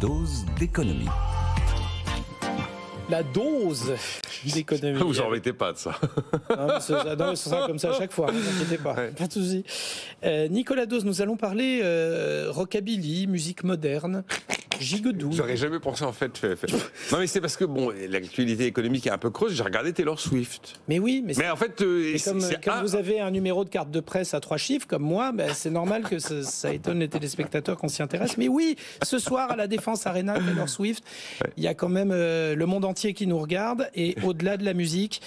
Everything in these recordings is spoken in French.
dose d'économie. La dose d'économie. Vous en mettez pas de ça. Non, ce sera comme ça à chaque fois, ne vous inquiétez pas, pas de souci. Nicolas Dose, nous allons parler rockabilly, musique moderne, gigoudou. J'aurais jamais pensé en fait. Non mais c'est parce que bon, l'actualité économique est un peu creuse. J'ai regardé Taylor Swift. Mais oui, mais en fait, comme vous avez un numéro de carte de presse à 3 chiffres comme moi, ben, c'est normal que ça étonne les téléspectateurs qu'on s'y intéresse. Mais oui, ce soir à la Défense Arena, Taylor Swift, il y a quand même le monde entier qui nous regarde, et au-delà de la musique,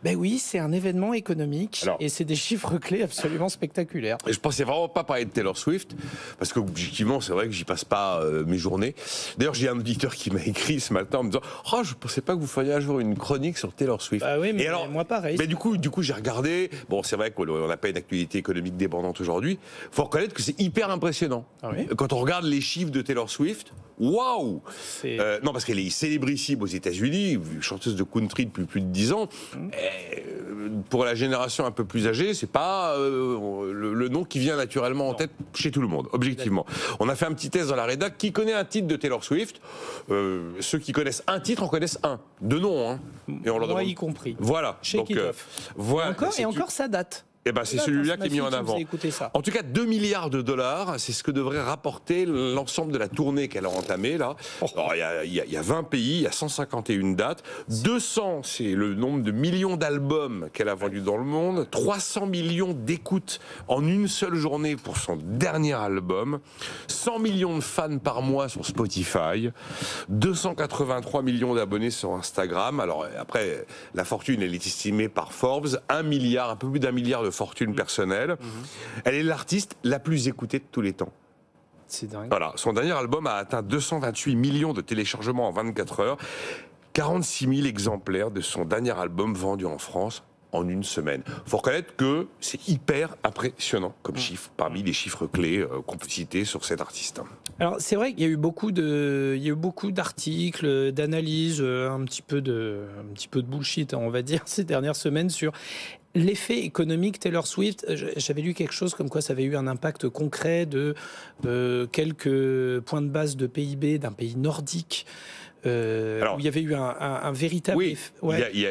ben oui, c'est un événement économique. Alors, et c'est des chiffres clés absolument spectaculaires. Et je pensais vraiment pas parler de Taylor Swift, parce que objectivement, c'est vrai que j'y passe pas mes journées. D'ailleurs, j'ai un auditeur qui m'a écrit ce matin en me disant « Oh, je pensais pas que vous feriez un jour une chronique sur Taylor Swift. » Bah oui, mais et alors, moi pareil. Mais du coup, j'ai regardé. Bon, c'est vrai qu'on n'a pas une actualité économique débordante aujourd'hui. Faut reconnaître que c'est hyper impressionnant. Ah oui. Quand on regarde les chiffres de Taylor Swift, waouh! Non, parce qu'elle est célébrissime aux États-Unis, chanteuse de country depuis plus de 10 ans. Pour la génération un peu plus âgée, c'est pas le nom qui vient naturellement en tête chez tout le monde, objectivement. On a fait un petit test dans la rédac. Qui connaît un titre de Taylor Swift? Ceux qui connaissent un titre en connaissent un. De nom, hein. Et on leur demande... y compris. Voilà. Shake It Off. Voilà. Et encore, ça date. Eh ben, c'est celui-là qui est mis en avant. En tout cas, 2 milliards de dollars, c'est ce que devrait rapporter l'ensemble de la tournée qu'elle a entamée, là. Alors, il y a 20 pays, il y a 151 dates. 200, c'est le nombre de millions d'albums qu'elle a vendus dans le monde. 300 millions d'écoutes en une seule journée pour son dernier album. 100 millions de fans par mois sur Spotify. 283 millions d'abonnés sur Instagram. Alors, après, la fortune, elle est estimée par Forbes. 1 milliard, un peu plus d'1 milliard de fortune personnelle. Elle est l'artiste la plus écoutée de tous les temps. C'est dingue. Voilà, son dernier album a atteint 228 millions de téléchargements en 24 heures. 46 000 exemplaires de son dernier album vendus en France en une semaine. Il faut reconnaître que c'est hyper impressionnant comme chiffre, parmi les chiffres clés qu'on peut citer sur cet artiste. Alors c'est vrai qu'il y a eu beaucoup d'articles, d'analyses, un petit peu de bullshit, on va dire, ces dernières semaines sur l'effet économique Taylor Swift. J'avais lu quelque chose comme quoi ça avait eu un impact concret de quelques points de base de PIB d'un pays nordique. Alors, où il y avait eu un véritable effet. Ouais. Il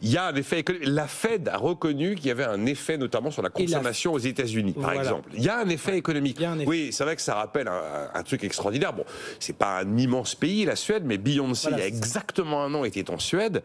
y a un effet économique. La Fed a reconnu qu'il y avait un effet notamment sur la consommation aux États-Unis, par exemple. Il y a un effet économique. Oui, c'est vrai que ça rappelle un truc extraordinaire. Bon, c'est pas un immense pays, la Suède, mais Beyoncé, il y a exactement un an, était en Suède.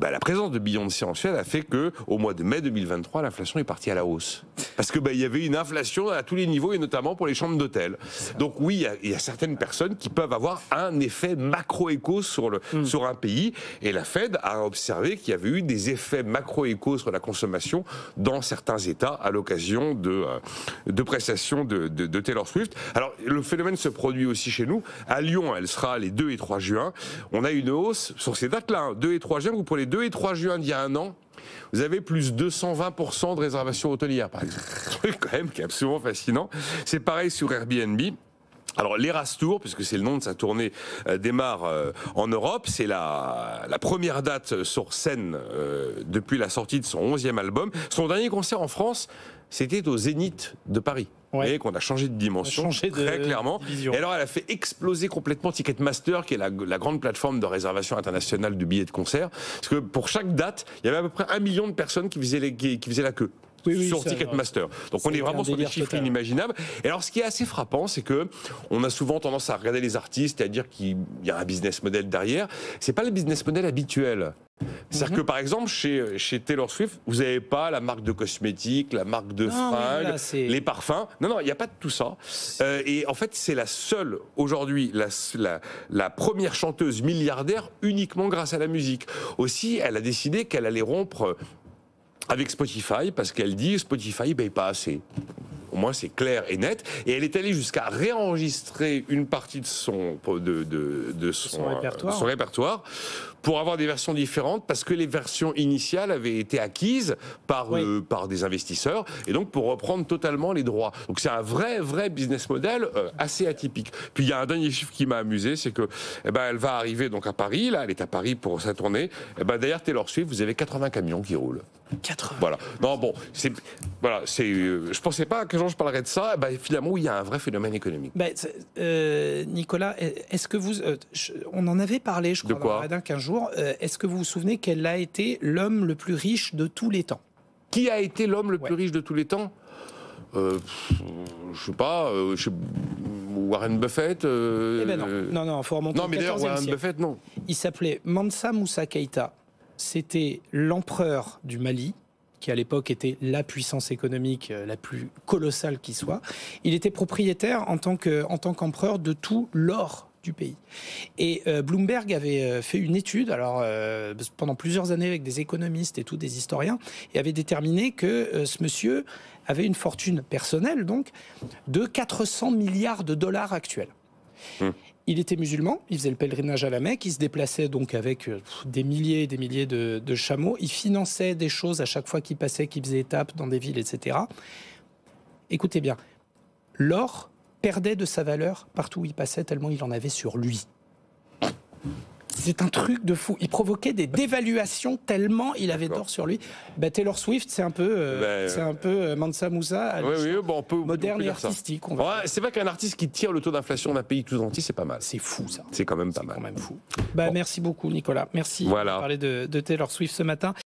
La présence de Beyoncé en Suède a fait que, au mois de mai 2023, l'inflation est partie à la hausse. Parce que il y avait une inflation à tous les niveaux, et notamment pour les chambres d'hôtel. Donc oui, il y a certaines personnes qui peuvent avoir un effet macro-éco sur un pays. Et la Fed a observé qu'il y avait eu des effets macro-éco sur la consommation dans certains États à l'occasion de prestations de Taylor Swift. Alors le phénomène se produit aussi chez nous. À Lyon, elle sera les 2 et 3 juin. On a une hausse sur ces dates-là. 2 et 3 juin, vous prenez 2 et 3 juin d'il y a un an, vous avez plus 220% de réservations hôtelières, par exemple. Un truc quand même qui est absolument fascinant. C'est pareil sur Airbnb. Alors l'Eras Tour, puisque c'est le nom de sa tournée, démarre en Europe. C'est la première date sur scène depuis la sortie de son 11e album. Son dernier concert en France, c'était au Zénith de Paris. Vous voyez qu'on a changé de dimension, très clairement. Et alors, elle a fait exploser complètement Ticketmaster, qui est la grande plateforme de réservation internationale de billets de concert. Parce que pour chaque date, il y avait à peu près 1 million de personnes qui faisaient la queue. Sur Ticketmaster. Donc on est vraiment sur des chiffres inimaginables. Et alors ce qui est assez frappant, c'est que on a souvent tendance à regarder les artistes et à dire qu'il y a un business model derrière. C'est pas le business model habituel. C'est-à-dire que par exemple chez Taylor Swift, vous n'avez pas la marque de cosmétiques, la marque de fringues, les parfums. Non, il n'y a pas de tout ça. Et en fait, c'est la seule aujourd'hui, la première chanteuse milliardaire uniquement grâce à la musique. Aussi, elle a décidé qu'elle allait rompre avec Spotify, parce qu'elle dit Spotify ne paye pas assez. Au moins c'est clair et net. Et elle est allée jusqu'à réenregistrer une partie de son répertoire pour avoir des versions différentes, parce que les versions initiales avaient été acquises par des investisseurs, et donc pour reprendre totalement les droits. Donc c'est un vrai business model assez atypique. Puis il y a un dernier chiffre qui m'a amusé, c'est que elle va arriver donc à Paris, là, elle est à Paris pour sa tournée. Derrière Taylor Swift, vous avez 80 camions qui roulent. 80. Voilà. Non, bon, je pensais pas qu'un jour je parlerais de ça. Finalement, il y a un vrai phénomène économique. Nicolas, est-ce que vous, on en avait parlé, je crois, dans la Redinc un jour. Est-ce que vous vous souvenez quel a été l'homme le plus riche de tous les temps? Qui a été l'homme le plus riche de tous les temps? Je sais pas. Warren Buffett. Non, faut remonter. Non, mais d'ailleurs, Warren Buffett, non. Il s'appelait Mansa Moussa Keïta. C'était l'empereur du Mali, qui à l'époque était la puissance économique la plus colossale qui soit. Il était propriétaire en tant qu'empereur de tout l'or du pays. Et Bloomberg avait fait une étude, alors pendant plusieurs années avec des économistes et des historiens, et avait déterminé que ce monsieur avait une fortune personnelle donc de 400 milliards de dollars actuels. Il était musulman, il faisait le pèlerinage à la Mecque, il se déplaçait donc avec des milliers et des milliers de chameaux, il finançait des choses à chaque fois qu'il passait, qu'il faisait étape dans des villes, etc. Écoutez bien, l'or perdait de sa valeur partout où il passait tellement il en avait sur lui. C'est un truc de fou. Il provoquait des dévaluations tellement il avait d'or sur lui. Taylor Swift, c'est un peu Mansa Moussa, moderne et artistique. C'est vrai qu'un artiste qui tire le taux d'inflation d'un pays tout entier, c'est pas mal. C'est fou, ça. C'est quand même pas mal. Merci beaucoup, Nicolas. Merci de parler de Taylor Swift ce matin.